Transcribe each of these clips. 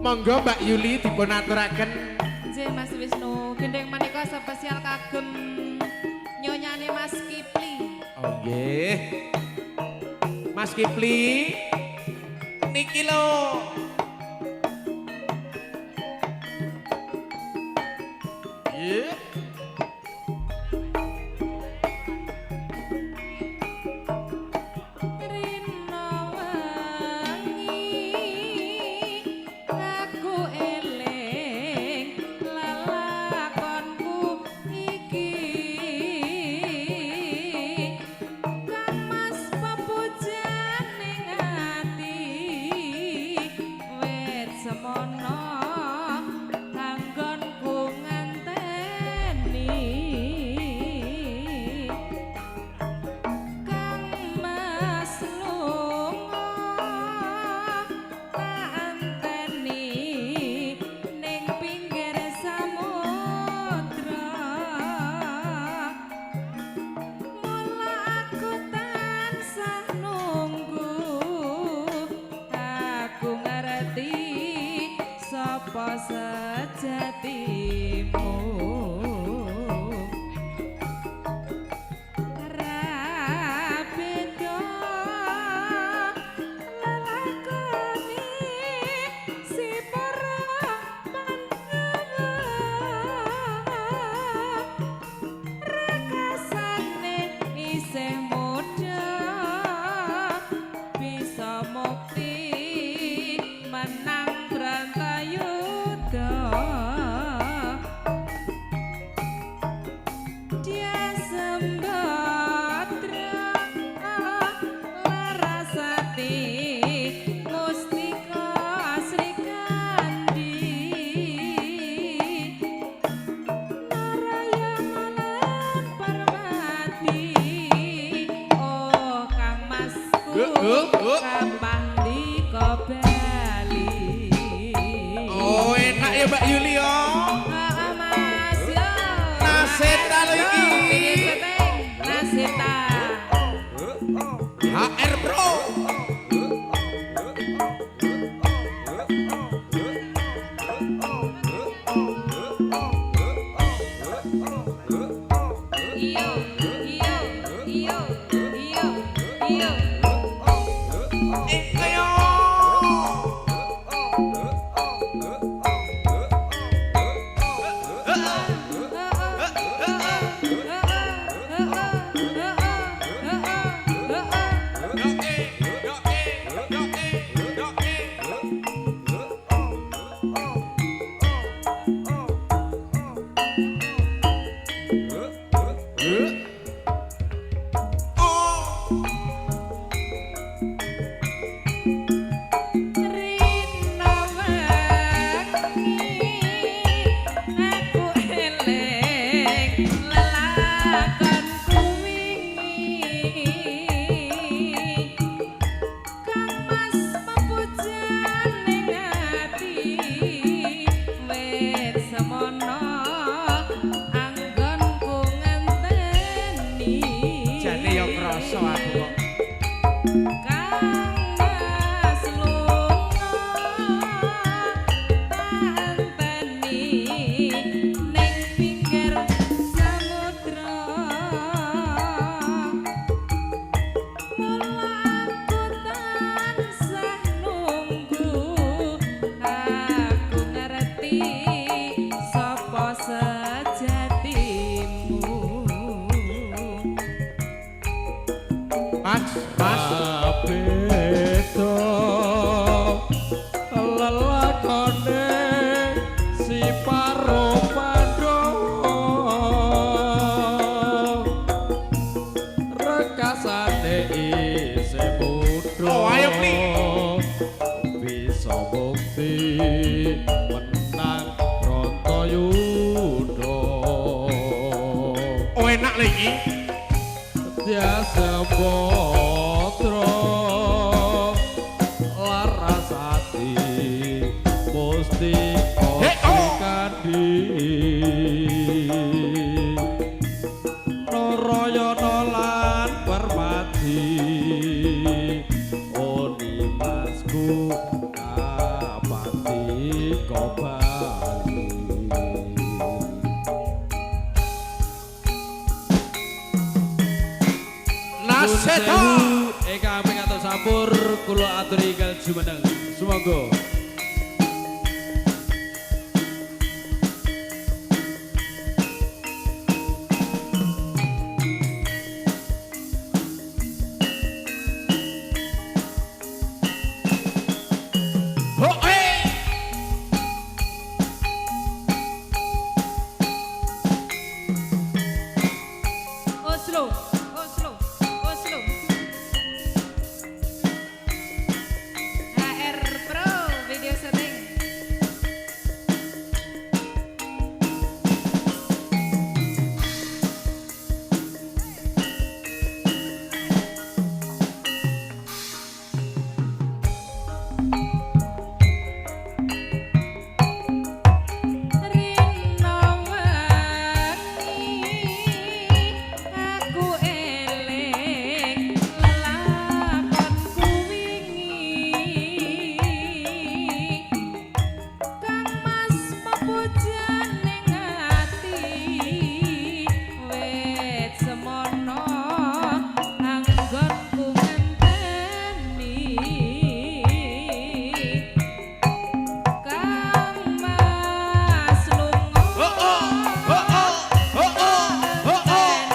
Monggo Mbak Yuli dipun aturaken. Nggih Mas Wisnu, gendeng menika spesial kagem nyonyane Mas Kipli. Oh nggih. Mas Kipli niki lho. Yeah. Sapa sejatimu ra beda lelakoni si para rekasane isih muda bisa mukti menang Brantayuda dia sembadra Larasati Mustika Srikandi Narayana lan Parwati oh Kang Masku kapan dikobali. Oh enak ya Mbak Yuli yo. Mas yo. Naseta lho iki. Naseta. HR Pro. Iyo, iyo, iyo, iyo, iyo. Ayo. Jane yo krasa aku kok. Mas beda lelakone si Paro Pandhawa rekasane isih muda. Oh, ayo, Pli. Bisa bukti menang Brantayuda. oh enak lagi. Dia sembadra sampur kula aturi ingkang jumeneng. Sumangga. Oslo, Oslo, Oslo. HR Pro video setting. Rino wengi aku eling lelakonku wingi Kang Mas mepujan ning ati wit semono anggonku ngenteni Kang Mas lunga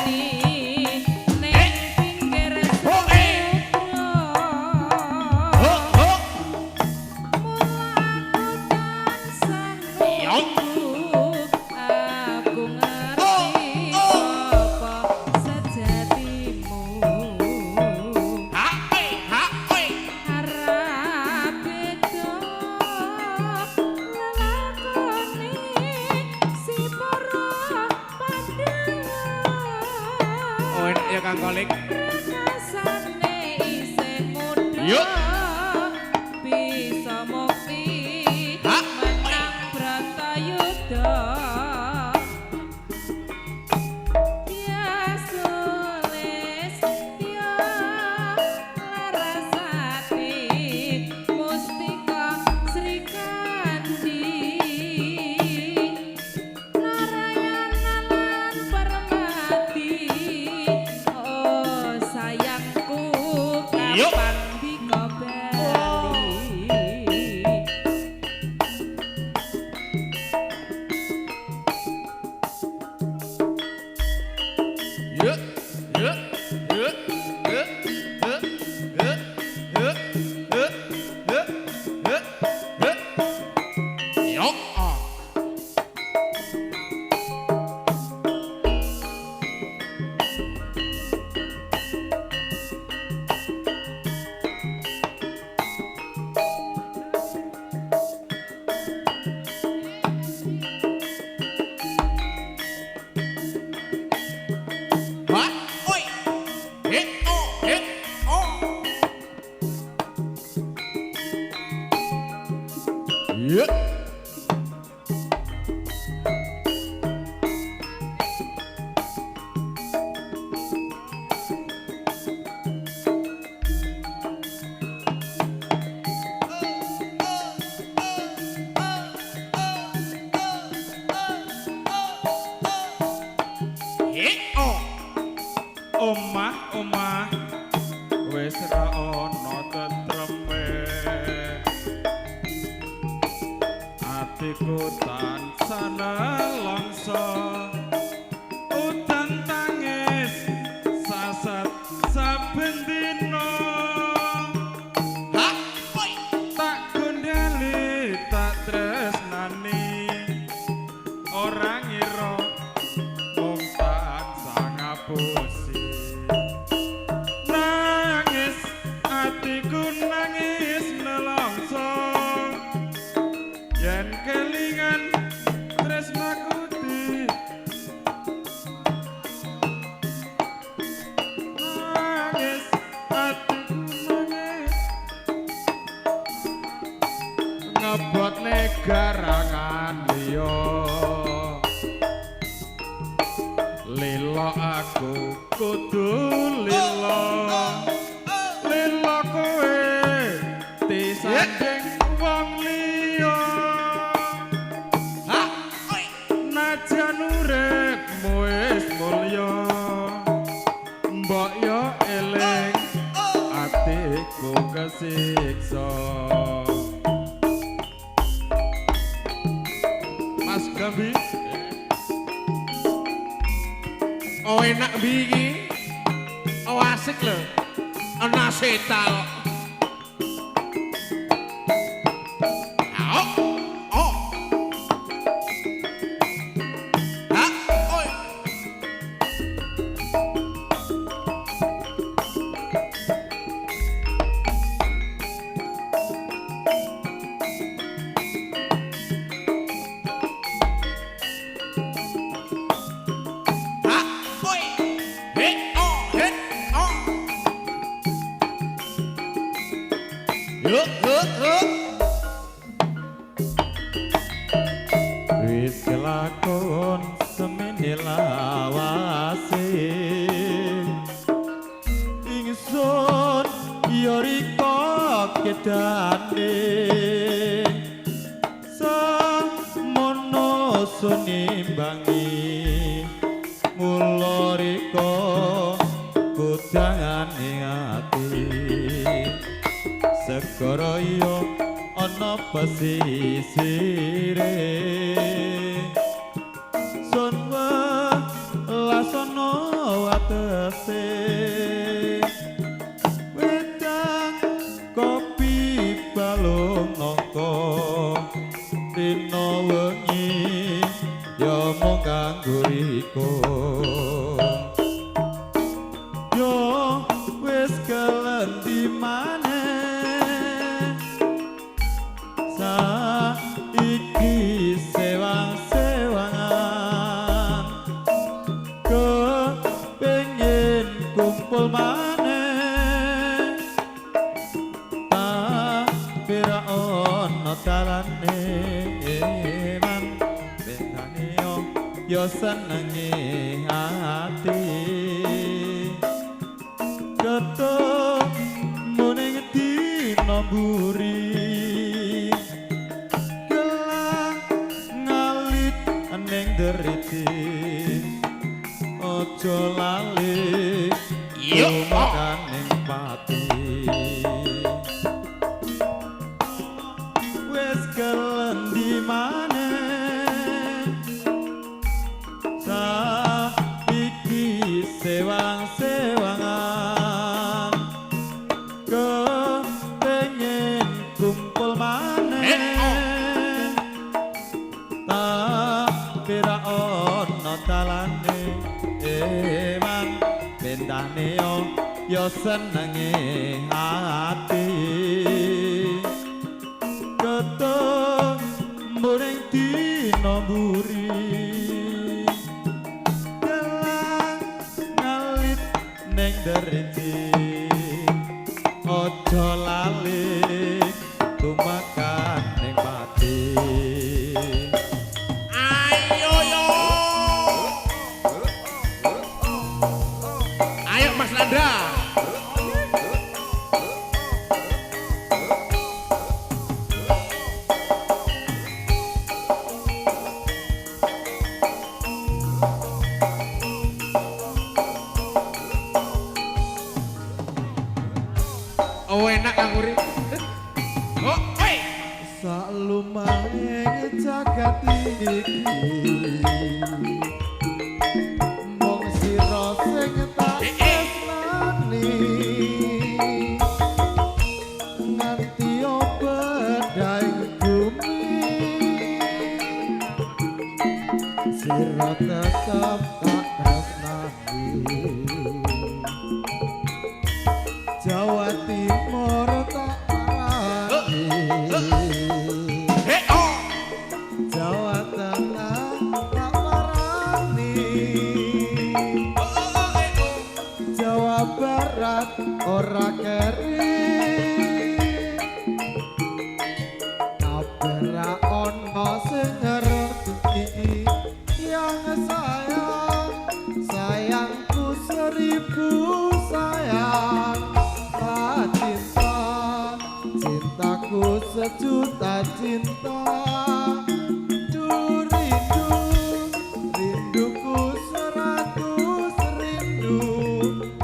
ning pinggir samudra aku ngerti apa sejatimu harap beda lelakoni si para pandangan Oh, ya Kang Kolik. rasane isih muda Yuk. bisa mukti menang Bratayuda ya sulis ya larasati mustika Srikandi Narayana lan Parmati oh sayangku kapan bika bali Yuk, yuk, yuk, yuk, yuk, yuk, yuk, yuk, yuk, yuk, yuk. Yuk. Hah? Oi. Oh. Yuk. Omah wis ra ana tentreme atiku tansah nelongso udan tangis sasat saben dina tak gondhali tak tresnani ora ngira mung tansah ngapusi nangis atiku nangis nelongso yen kelingan tresnaku nangis atiku nangis ngebotne garangan liya lilo aku kudu lilo kowe disanding wong liya najan uripmu wis mulya mbok yo eling ati ku kesiksa. Mas Gambi Oh enak iki. Oh asik lho. Ana seta kok. Oh. Oh. Ha? Oh. Ha? Oi. He. Oh. He. Oh. wis kelakon semene lawase ingsun ya rika kedane samono sunimbangi mula rika kudangane ati segara yo ana pesisire sunwa lasono watese wedang kopi balung nangka dina wengi ya mung kanggo iku yo wis kelendi maneh saiki sewang-sewangan kepengin kumpul maneh tapi ra ono dalane man bendane yo senenge ati ketemu ning dina mburi gelang ngalit ning deriti aja lali Yo. makaning pati wis kelendi maneh saiki sewang-sewangan kepengin kumpul maneh tapi ra ono dalane man bendane yo senenge ati ketemu ning dina mburi gelang ngalit ning deriti aja lali tumakan ning pati Ayo yo. Ayo Mas Nanda. Oh enak nganguri. Oh, oi. salumane jagat iki mung sira sing tak tresnani nganti bedhaing bumi sira tetep tak tresnani Jawa Timur tak parani He oh. Jawa Tengah tak parani Jawa Barat ora keri kabeh ra ono sing ngerti yang sayang sayangku seribu sayang cinta cintaku sejuta cinta rindu rinduku seratus rindu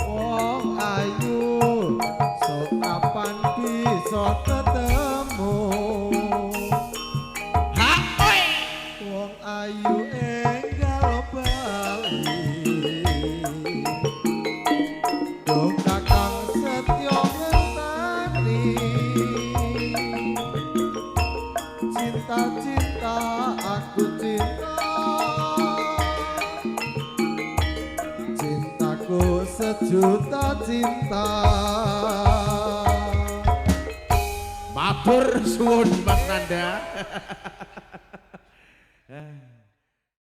wong ayu so kapan sejuta cinta. Matur suwun Mas Nanda.